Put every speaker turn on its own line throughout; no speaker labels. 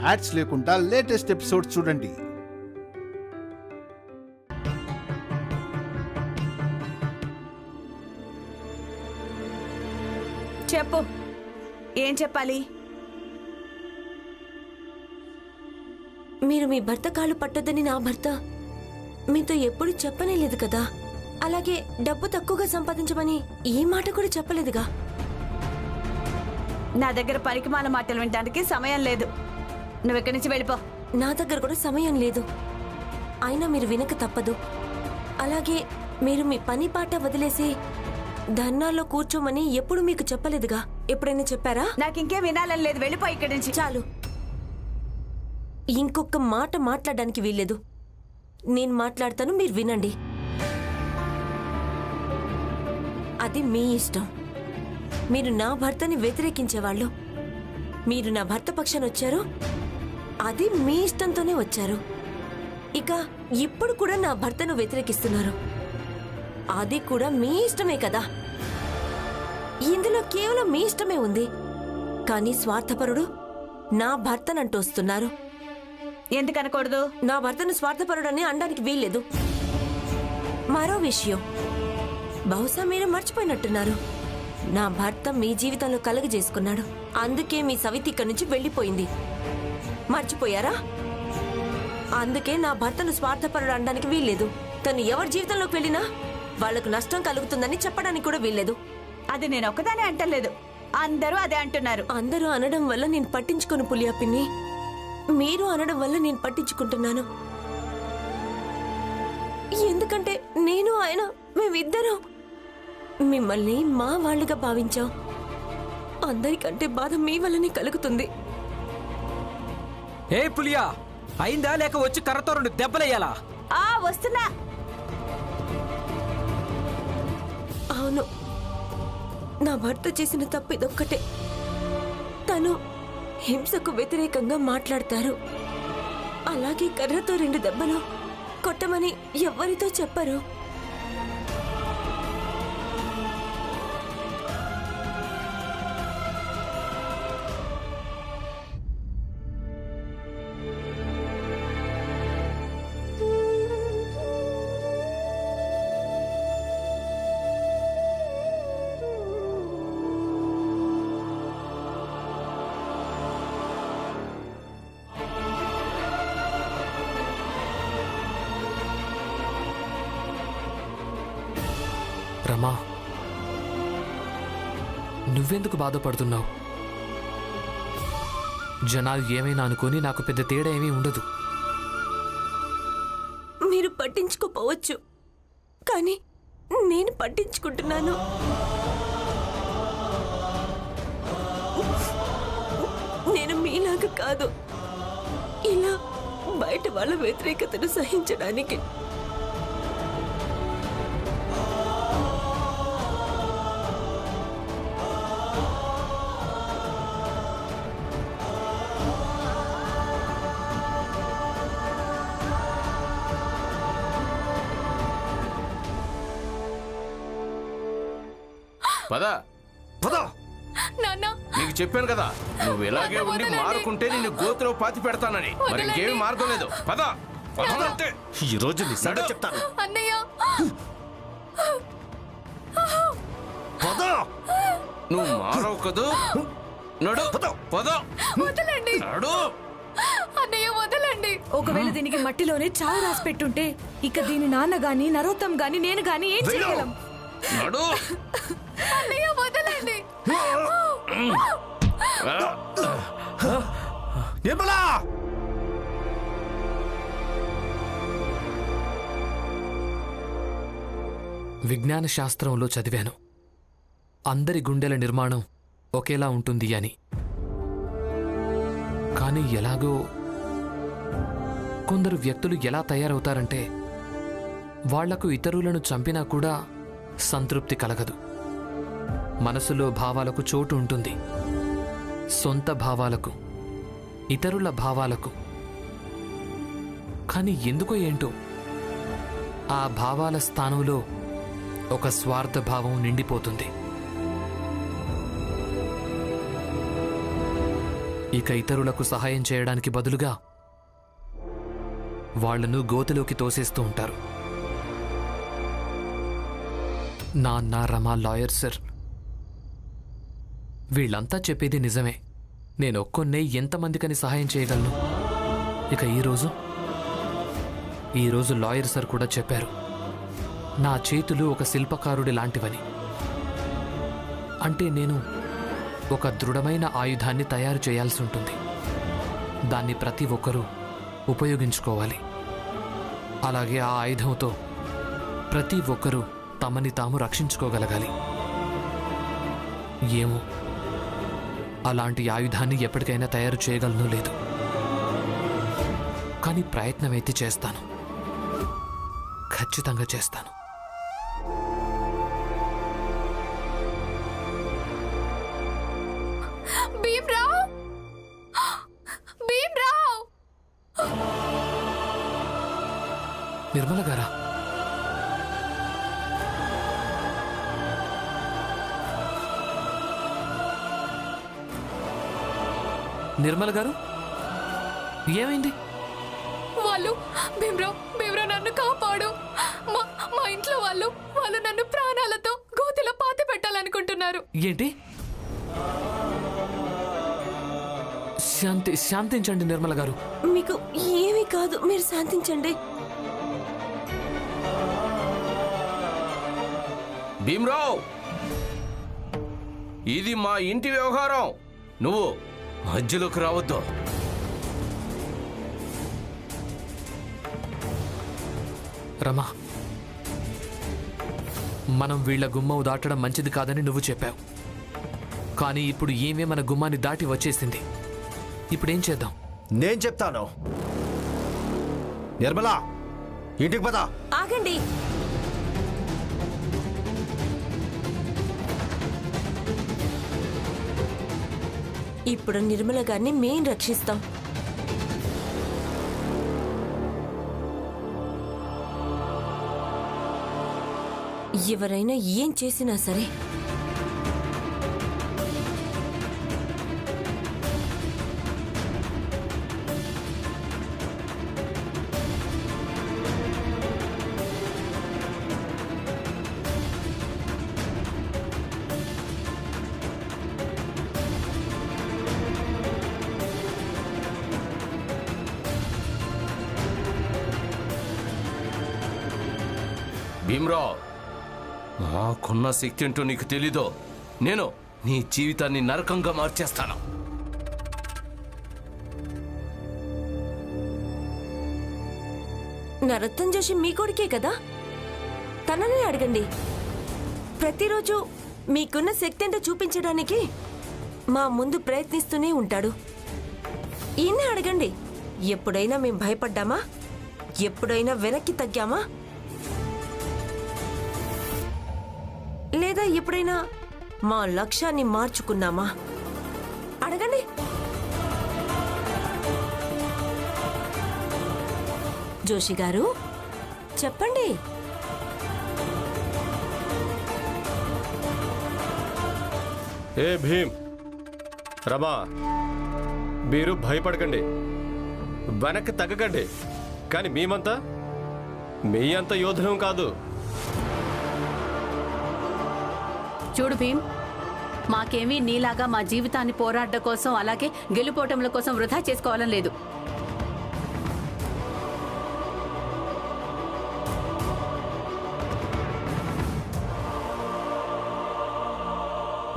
Ads లేకుండా latest episodes చూడండి.
చెప్పు, ఏం చెప్పాలి?
మీరు మీ భర్త కాళ్ళు పట్టొద్దని నా భర్త మీతో ఎప్పుడు చెప్పనే లేదు కదా. అలాగే డబ్బు తక్కువగా సంపాదించమని ఏ మాట కూడా చెప్పలేదుగా.
నా దగ్గర పనికిమాల మాటలు వినడానికి సమయం లేదు. నువ్వు ఇక్కడి నుంచి వెళ్ళిపో.
నా దగ్గర కూడా సమయం లేదు. అయినా మీరు వినక తప్పదు. అలాగే మీరు మీ పని పాట వదిలేసి ధర్నాల్లో కూర్చోమని ఎప్పుడు మీకు చెప్పలేదుగా. ఎప్పుడైనా చెప్పారా?
నాకు ఇంకేం వినాలని లేదు. వెళ్ళిపో ఇక్కడి నుంచి.
చాలు. ఇంకొక మాట మాట్లాడడానికి వీల్లేదు. నేను మాట్లాడతాను, మీరు వినండి. అది మీ ఇష్టం. మీరు నా భర్తని వ్యతిరేకించేవాళ్ళు. మీరు నా భర్త పక్షాన వచ్చారు, అది మీ ఇష్టంతోనే వచ్చారు. ఇక ఇప్పుడు కూడా నా భర్తను వ్యతిరేకిస్తున్నారు, అది కూడా మీ ఇష్టమే కదా. ఇందులో కేవలం మీ ఇష్టమే ఉంది. కానీ స్వార్థపరుడు నా భర్తనంటూ వస్తున్నారు.
ఎందుకనకూడదు?
నా భర్తను స్వార్థపరుడని అనడానికి వీల్లేదు. మరో విషయం, బహుశా మీరు మర్చిపోయినట్టున్నారు. నా భర్త మీ జీవితంలో కలుగజేసుకున్నాడు. అందుకే మీ సవితి ఇక్కడి నుంచి వెళ్ళిపోయింది. మర్చిపోయారా? అందుకే నా భర్తను స్వార్థపరుడు అనడానికి వీల్లేదు. తను ఎవరి జీవితంలోకి వెళ్ళినా వాళ్లకు నష్టం కలుగుతుందని చెప్పడానికి కూడా వీల్లేదు.
అది నేను ఒక్కదానే అంటలేదు, అందరూ అదే అంటున్నారు.
అందరూ అనడం వల్ల నేను పట్టించుకోను పులియా పిన్ని. మీరు అనడం వల్ల నేను పట్టించుకుంటున్నాను. ఎందుకంటే నేను ఆయన మేమిద్దరం మిమ్మల్ని మా వాళ్ళుగా భావించాం. అందరికంటే బాధ మీ వల్లనే కలుగుతుంది.
ఏ పులియా, అయిందా లేక వచ్చి కర్రతో 2 దెబ్బలేయాలా?
వస్తున్నా.
అవును, నా భర్త చేసిన తప్పు ఇదొక్కటే. తను హింసకు వ్యతిరేకంగా మాట్లాడతారు. అలాగే కర్రతో 2 దెబ్బలు కొట్టమని ఎవ్వరితో చెప్పరు.
రమా, నువ్వెందుకు బాధపడుతున్నావు? జనాలు ఏమైనా అనుకొని నాకు పెద్ద తేడా ఏమీ ఉండదు.
మీరు పట్టించుకోపోవచ్చు, కానీ నేను పట్టించుకుంటున్నాను. నేను మీలాగా కాదు, ఇలా బయట వాళ్ళ వ్యతిరేకతను సహించడానికి.
పదా పదా, నీకు చెప్పాను కదా, నువ్వు ఇలాగే ఉండి మారుకుంటే నిన్ను గోతులో పాతి పెడతానని. మరి ఇంకేమీ మార్గం లేదు. పదా పదంటే
ఈ రోజు నీ సడ చెప్తాను. పదా,
నువ్వు మారవు కదూ. నడు పదా, నడు.
ఒకవేళ దీనికి మట్టిలోనే చావు రాసి పెట్టుంటే ఇక దీని నాన్న గాని నరోత్తం గాని నేను గాని ఏం చేయగలం?
నడు.
నిర్మలా,
విజ్ఞాన శాస్త్రంలో చదివాను, అందరి గుండెల నిర్మాణం ఒకేలా ఉంటుంది అని. కానీ ఎలాగో కొందరు వ్యక్తులు ఎలా తయారవుతారంటే వాళ్లకు ఇతరులను చంపినా కూడా సంతృప్తి కలగదు. మనసులో భావాలకు చోటు ఉంటుంది, సొంత భావాలకు, ఇతరుల భావాలకు. కానీ ఎందుకో ఏంటో ఆ భావాల స్థానంలో ఒక స్వార్థ భావం నిండిపోతుంది. ఇక ఇతరులకు సహాయం చేయడానికి బదులుగా వాళ్లను గోతిలోకి తోసేస్తూ ఉంటారు. నాన్న, రమ, లాయర్ సార్ వీళ్ళంతా చెప్పేది నిజమే. నేను ఒక్కొన్నే ఎంతమందికని సహాయం చేయగలను? ఇక ఈరోజు లాయర్ సార్ కూడా చెప్పారు, నా చేతులు ఒక శిల్పకారుడి లాంటివని. అంటే నేను ఒక దృఢమైన ఆయుధాన్ని తయారు చేయాల్సి ఉంటుంది. దాన్ని ప్రతి ఒక్కరూ ఉపయోగించుకోవాలి. అలాగే ఆ ఆయుధంతో ప్రతి ఒక్కరూ తమని తాము రక్షించుకోగలగాలి. ఏమో, అలాంటి ఆయుధాన్ని ఎప్పటికైనా తయారు చేయగలను లేదు, కానీ ప్రయత్నమైతే చేస్తాను. ఖచ్చితంగా చేస్తాను. నిర్మల గారా? నిర్మల గారు, ఏమైంది?
వాళ్ళు భీమ్రావ్ నన్ను కాపాడు. మా ఇంట్లో వాళ్ళు నన్ను ప్రాణాలతో గోతిలో పాతి పెట్టాలనుకుంటున్నారు.
ఏంటి? శాంతించండి నిర్మల గారు.
మీకు ఏమీ కాదు, మీరు శాంతించండి.
భీమ్రావ్, ఇది మా ఇంటి వ్యవహారం. నువ్వు మధ్యలోకి రావద్దు.
రమా, మనం వీళ్ల గుమ్మం దాటడం మంచిది కాదని నువ్వు చెప్పావు. కానీ ఇప్పుడు ఈమె మన గుమ్మాన్ని దాటి వచ్చేసింది. ఇప్పుడేం చేద్దాం?
నేను చెప్తాను. నిర్మలా, ఇంటికి పద.
ఆగండి. ఇప్పుడు నిర్మల గారిని మేం రక్షిస్తాం. ఎవరైనా ఏం చేసినా సరే
భీమ్రావ్, నాకున్న శక్తి ఏంటో నీకు తెలీదో. నేను నీ జీవితాన్ని నరకంగా మార్చేస్తాను.
నరోత్తం జోషి మీ కొడుకే కదా, తననే అడగండి. ప్రతిరోజు మీకున్న శక్తి ఏంటో చూపించడానికి మా ముందు ప్రయత్నిస్తూనే ఉంటాడు. ఈయన్నే అడగండి. ఎప్పుడైనా మేం భయపడ్డామా? ఎప్పుడైనా వెనక్కి తగ్గామా? లేదా ఎప్పుడైనా మా లక్ష్యాన్ని మార్చుకున్నామా? అడగండి. జోషి గారు, చెప్పండి.
ఏ భీమ్, రమా, మీరు భయపడకండి, వెనక్కి తగ్గకండి. కానీ మేమంతా మీ అంత యోధనం కాదు.
చూడు భీమ్, మాకేమీ నీలాగా మా జీవితాన్ని పోరాడడం కోసం అలాగే గెలుపోవటంల కోసం వృధా చేసుకోవాలని లేదు.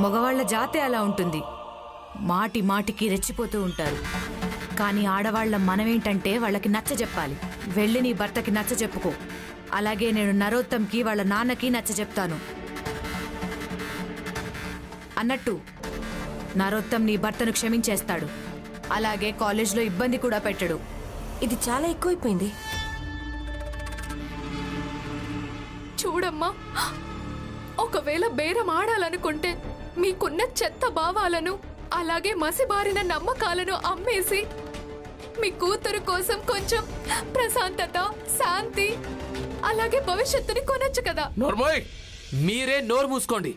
మగవాళ్ల జాతే అలా ఉంటుంది. మాటి మాటికి రెచ్చిపోతూ ఉంటారు. కానీ ఆడవాళ్ల మనమేంటంటే వాళ్ళకి నచ్చ చెప్పాలి. వెళ్ళి నీ భర్తకి నచ్చ చెప్పుకో. అలాగే నేను నరోత్తంకి వాళ్ళ నాన్నకి నచ్చ చెప్తాను. అన్నట్టు నరోత్తం నీ భర్తను క్షమించేస్తాడు. అలాగే కాలేజ్లో ఇబ్బంది కూడా పెట్టడు.
ఇది చాలా ఎక్కువైపోయింది.
చూడమ్మా, ఒకవేళ బేరం ఆడాలనుకుంటే మీకున్న చెత్త భావాలను అలాగే మసిబారిన నమ్మకాలను అమ్మేసి మీ కూతురు కోసం కొంచెం ప్రశాంతత, శాంతి అలాగే భవిష్యత్తుని కొనొచ్చు కదా.
మీరే నోరు మూసుకోండి.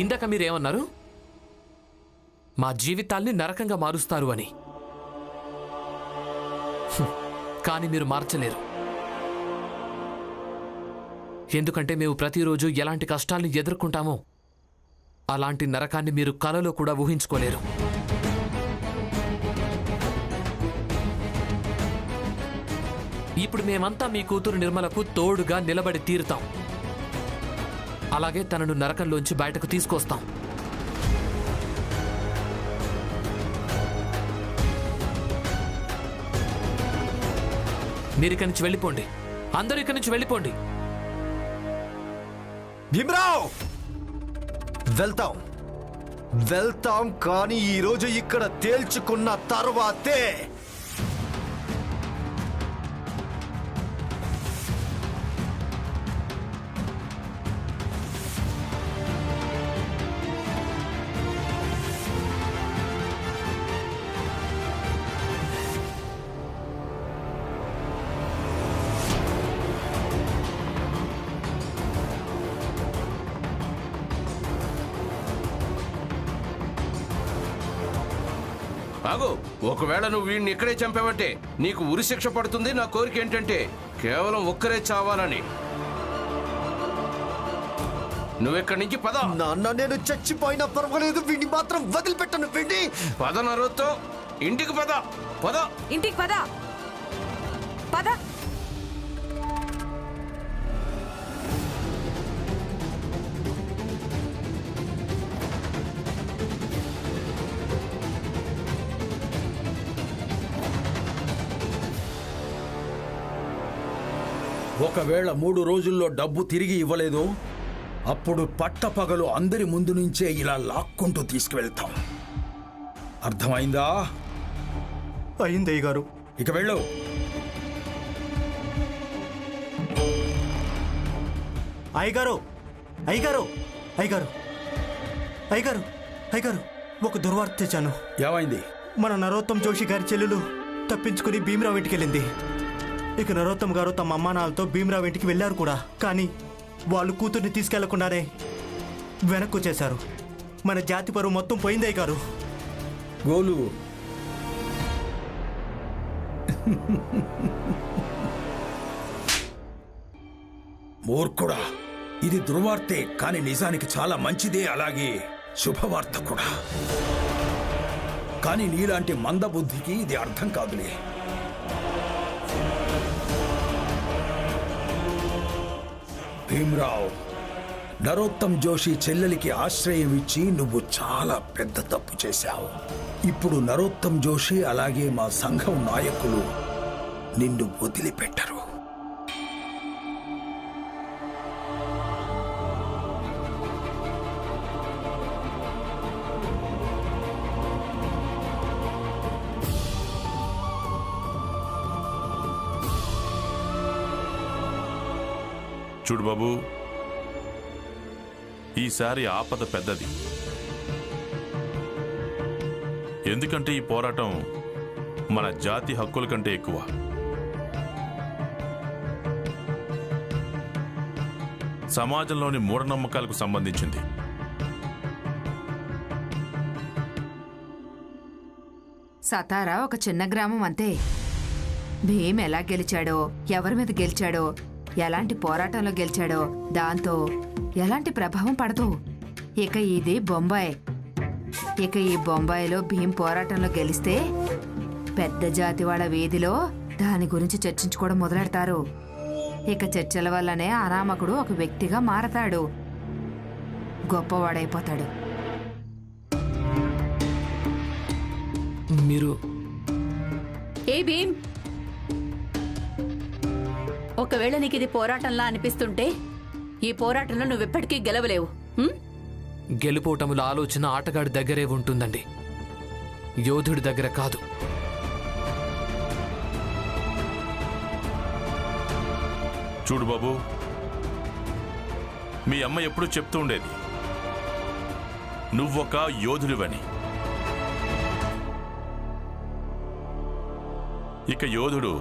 ఇందాక మీరేమన్నారు? మా జీవితాల్ని నరకంగా మారుస్తారు అని. కానీ మీరు మార్చలేరు. ఎందుకంటే మేము ప్రతిరోజు ఎలాంటి కష్టాల్ని ఎదుర్కొంటామో అలాంటి నరకాన్ని మీరు కలలో కూడా ఊహించుకోలేరు. ఇప్పుడు మేమంతా మీ కూతురు నిర్మలకు తోడుగా నిలబడి తీరుతాం. అలాగే తనను నరకంలోంచి బయటకు తీసుకొస్తాం. మీరిక్కడి నుంచి వెళ్ళిపోండి. అందరూ ఇక్కడి నుంచి వెళ్ళిపోండి.
భీమరావ్, వెళ్తాం కానీ ఈరోజు ఇక్కడ తేల్చుకున్న తర్వాతే.
ఆగు, ఒకవేళ నువ్వు వీడిని ఇక్కడే చంపావంటే నీకు ఉరి శిక్ష పడుతుంది. నా కోరిక ఏంటంటే కేవలం ఒక్కరే చావాలని. నువ్వెక్కడి నుంచి పద.
నాన్న, నేను చచ్చిపోయినా పర్వాలేదు, వీడిని మాత్రం వదిలిపెట్టను. వీడిని
పద నరోత్తో, ఇంటికి పద. పద
ఇంటికి పద. పద.
ఒకవేళ 3 రోజుల్లో డబ్బు తిరిగి ఇవ్వలేదో అప్పుడు పట్టపగలు అందరి ముందు నుంచే ఇలా లాక్కుంటూ తీసుకువెళ్తాం. అర్థమైందా?
అయిందయ్య గారు.
ఇక వెళ్ళు.
అయ్యగారు, ఒక దుర్వార్త తెచ్చాను.
ఏమైంది?
మన నరోత్తం జోషి గారి చెల్లెలు తప్పించుకుని భీమరావు ఇంటికి వెళ్ళింది. ఇక నరోత్తం గారు తమ అమ్మానాలతో భీమరావు ఇంటికి వెళ్ళారు కూడా. కానీ వాళ్ళు కూతుర్ని తీసుకెళ్లకుండానే వెనక్కు వచ్చేశారు. మన జాతి పరువు మొత్తం పోయిందయ్య గారు.
గోలు, మూర్ఖుడా, ఇది దుర్వార్తే, కానీ నిజానికి చాలా మంచిదే, అలాగే శుభవార్త కూడా. కానీ నీలాంటి మందబుద్ధికి ఇది అర్థం కాదులే. భీమరావ్, నరోత్తం జోషి చెల్లెలికి ఆశ్రయం ఇచ్చి నువ్వు చాలా పెద్ద తప్పు చేశావు. ఇప్పుడు నరోత్తం జోషి అలాగే మా సంఘం నాయకులు నిన్ను వదిలిపెట్టరు.
చూడు బాబు, ఈసారి ఆపద పెద్దది. ఎందుకంటే ఈ పోరాటం మన జాతి హక్కుల కంటే ఎక్కువ. సమాజంలోని మూఢనమ్మకాలకు సంబంధించింది.
సతారా ఒక చిన్న గ్రామం అంతే. భీమ్ ఎలా గెలిచాడో, ఎవరి మీద గెలిచాడో, ఎలాంటి పోరాటంలో గెలిచాడో దాంతో ఎలాంటి ప్రభావం పడదు. ఇక ఇది బొంబాయి. ఇక ఈ బొంబాయిలో భీమ్ పోరాటంలో గెలిస్తే పెద్ద జాతి వాళ్ళ వీధిలో దాని గురించి చర్చించుకోవడం మొదలెడతారు. ఇక చర్చల వల్లనే అనామకుడు ఒక వ్యక్తిగా మారతాడు, గొప్పవాడైపోతాడు.
మీరు
ఏ భీమ్, ఒకవేళ నీకు ఇది పోరాటంలా అనిపిస్తుంటే ఈ పోరాటంలో నువ్వెప్పటికీ గెలవలేవు.
గెలుపోటముల ఆలోచన ఆటగాడి దగ్గరే ఉంటుందండి, యోధుడి దగ్గర కాదు.
చూడు బాబు, మీ అమ్మ ఎప్పుడూ చెప్తూ ఉండేది, నువ్వొక యోధుడివని. ఇక యోధుడు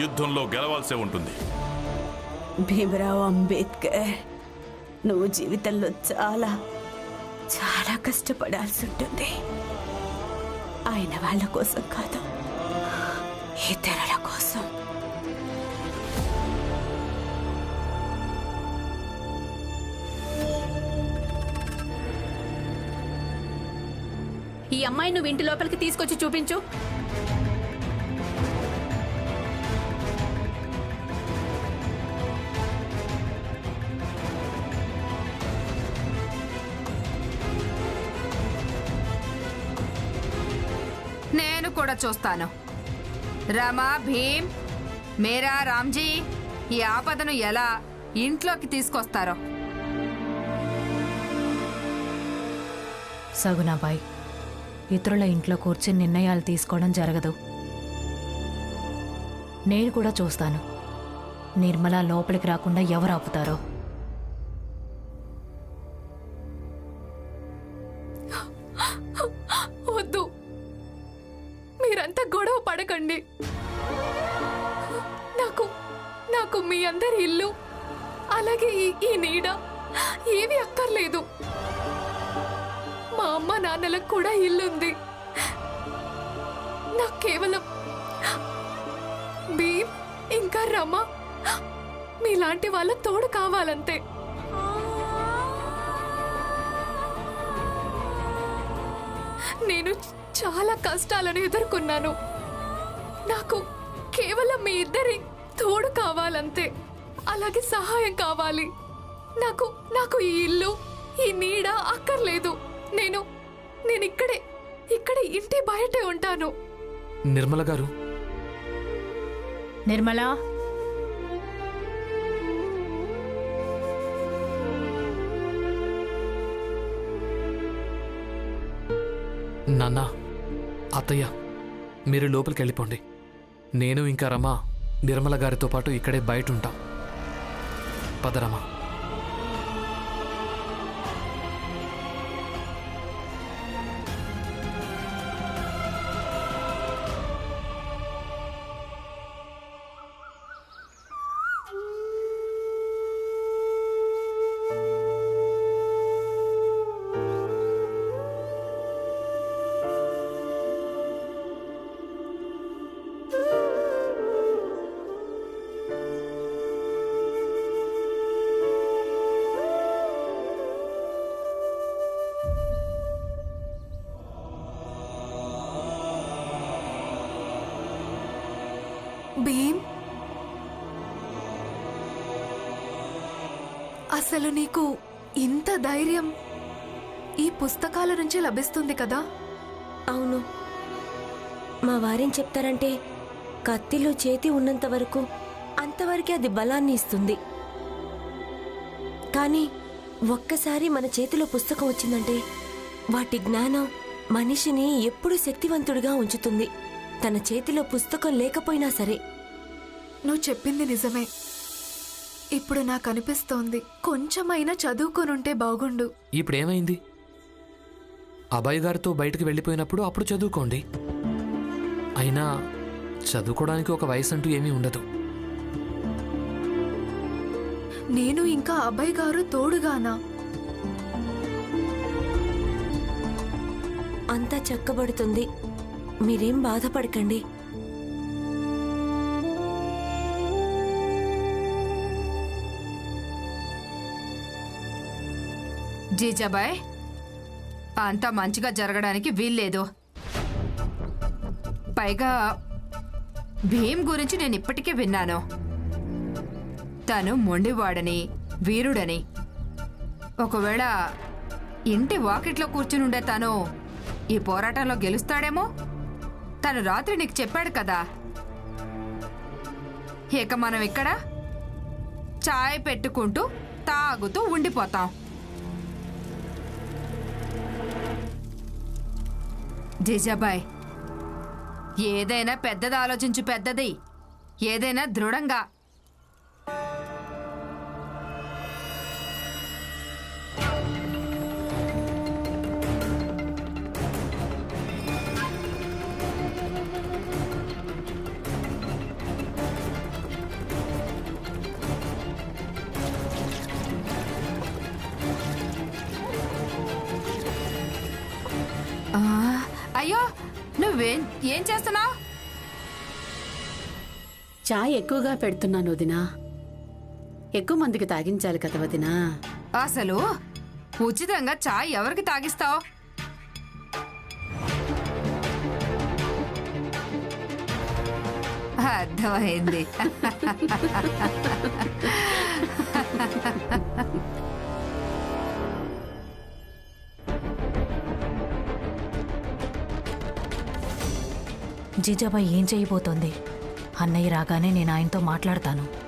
యుద్ధంలో గెలవాల్సే ఉంటుంది.
భీమరావు అంబేద్కర్
నువ్వు జీవితంలో చాలా చాలా కష్టపడాల్సి ఉంటుంది. ఆయన వాళ్ళ కోసం కాదు, ఇతరుల కోసం. ఈ అమ్మాయి నువ్వు ఇంటి లోపలికి తీసుకొచ్చి చూపించు.
నేను కూడా చూస్తాను. రమా, భీమ్, మేరా, రామ్జీ ఈ ఆపదను ఎలా ఇంట్లోకి తీసుకొస్తారో.
సగునాబాయ్, ఇతరుల ఇంట్లో కూర్చుని నిర్ణయాలు తీసుకోవడం జరగదు. నేను కూడా చూస్తాను నిర్మల లోపలికి రాకుండా ఎవరు ఆపుతారో.
వద్దు, మీరంతా గొడవ పడకండి. నాకు మీ అందరి ఇల్లు అలాగే ఈ నీడ ఏవి అక్కర్లేదు. మా అమ్మ నాన్నలకు కూడా ఇల్లుంది. నాకు కేవలం భీమ్ ఇంకా రమ మీలాంటి వాళ్ళ తోడు కావాలంతే. నేను చాలా కష్టాలను ఎదుర్కొన్నాను. నాకు కేవలం మీ ఇద్దరి తోడు కావాలంతే. అలాగే సహాయం కావాలి. నాకు ఈ ఇల్లు ఈ నీడ అక్కర్లేదు. నేను ఇక్కడే ఇంటి బయటే ఉంటాను.
నిర్మల గారు,
నిర్మల,
నాన్న, అత్తయ్య, మీరు లోపలికి వెళ్ళిపోండి. నేను ఇంకా రమ నిర్మల గారితో పాటు ఇక్కడే బయట ఉంటాం. పదరమా.
భీమ్, అసలు నీకు ఇంత ధైర్యం ఈ పుస్తకాల నుంచి లభిస్తుంది కదా?
అవును, మా వారేం చెప్తారంటే కత్తిలో చేతి ఉన్నంత వరకు అంతవరకే అది బలాన్ని ఇస్తుంది. కానీ ఒక్కసారి మన చేతిలో పుస్తకం వచ్చిందంటే వాటి జ్ఞానం మనిషిని ఎప్పుడూ శక్తివంతుడిగా ఉంచుతుంది. తన చేతిలో పుస్తకం లేకపోయినా సరే.
నువ్వు చెప్పింది నిజమే. ఇప్పుడు నాకు అనిపిస్తోంది కొంచెమైనా చదువుకొనుంటే బాగుండు.
ఇప్పుడేమైంది? అబ్బాయి గారితో బయటకు వెళ్ళిపోయినప్పుడు అప్పుడు చదువుకోండి. అయినా చదువుకోవడానికి ఒక వయసు అంటూ ఏమీ ఉండదు.
నేను ఇంకా అబ్బాయి గారు తోడుగానా?
అంతా చక్కబడుతుంది, మీరేం బాధపడకండి.
జీజాబాయ్, అంతా మంచిగా జరగడానికి వీల్లేదు. పైగా భీమ్ గురించి నేను ఇప్పటికే విన్నాను. తను మొండివాడని, వీరుడని. ఒకవేళ ఇంటి వాకిట్లో కూర్చుని ఉండే తను ఈ పోరాటంలో గెలుస్తాడేమో. తను రాత్రి నీకు చెప్పాడు కదా. ఇక మనం ఇక్కడ చాయ్ పెట్టుకుంటూ తాగుతూ ఉండిపోతాం. జీజాబాయ్, ఏదైనా పెద్దది ఆలోచించు, పెద్దది. ఏదైనా దృఢంగా. ఏం చేస్తున్నావు?
చాయ్ ఎక్కువగా పెడుతున్నాను వదినా. ఎక్కువ మందికి తాగించాలి కదా వదినా.
అసలు ఉచితంగా చాయ్ ఎవరికి తాగిస్తావు? అర్థమైంది.
జీజాబాయి ఏం చేయబోతోంది? అన్నయ్య రాగానే నేను ఆయనతో మాట్లాడతాను.